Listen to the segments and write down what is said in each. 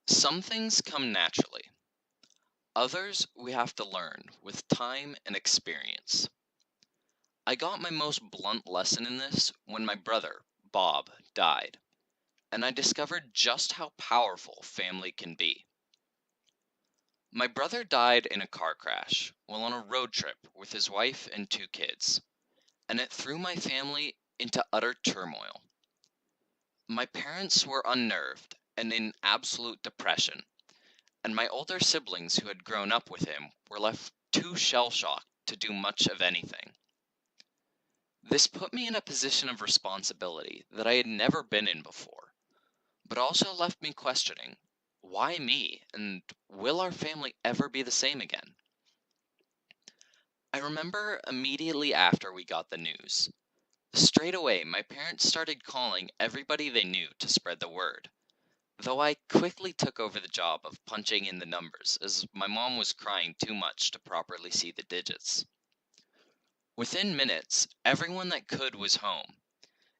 Some things come naturally. Others we have to learn with time and experience. I got my most blunt lesson in this when my brother, Bob, died, and I discovered just how powerful family can be. My brother died in a car crash while on a road trip with his wife and two kids, and it threw my family into utter turmoil. My parents were unnerved and in absolute depression, and my older siblings who had grown up with him were left too shell shocked to do much of anything. This put me in a position of responsibility that I had never been in before, but also left me questioning, why me, and will our family ever be the same again? I remember immediately after we got the news. Straight away, my parents started calling everybody they knew to spread the word, though I quickly took over the job of punching in the numbers as my mom was crying too much to properly see the digits. Within minutes, everyone that could was home,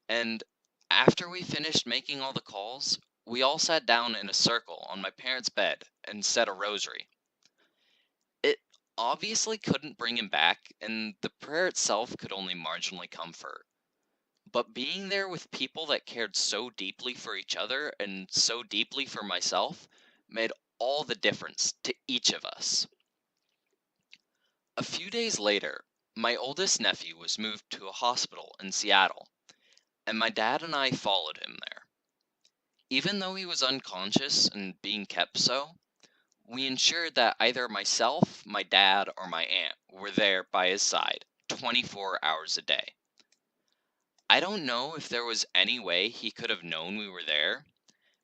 and after we finished making all the calls, we all sat down in a circle on my parents' bed and said a rosary. It obviously couldn't bring him back, and the prayer itself could only marginally comfort. But being there with people that cared so deeply for each other and so deeply for myself made all the difference to each of us. A few days later, my oldest nephew was moved to a hospital in Seattle, and my dad and I followed him there. Even though he was unconscious and being kept so, we ensured that either myself, my dad, or my aunt were there by his side 24 hours a day. I don't know if there was any way he could have known we were there,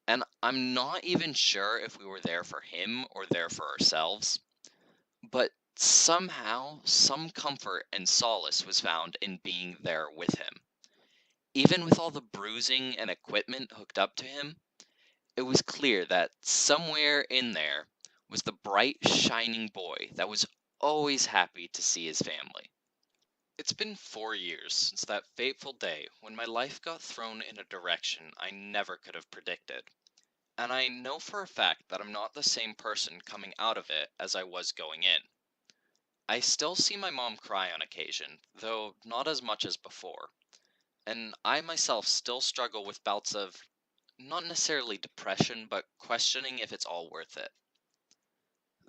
and I'm not even sure if we were there for him or there for ourselves, but somehow some comfort and solace was found in being there with him. Even with all the bruising and equipment hooked up to him, it was clear that somewhere in there was the bright, shining boy that was always happy to see his family. It's been 4 years since that fateful day when my life got thrown in a direction I never could have predicted. And I know for a fact that I'm not the same person coming out of it as I was going in. I still see my mom cry on occasion, though not as much as before, and I myself still struggle with bouts of not necessarily depression, but questioning if it's all worth it.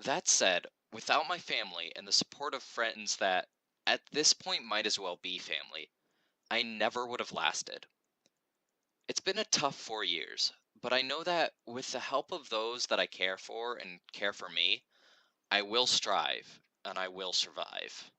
That said, without my family and the support of friends that at this point might as well be family, I never would have lasted. It's been a tough 4 years, but I know that with the help of those that I care for and care for me, I will strive and I will survive.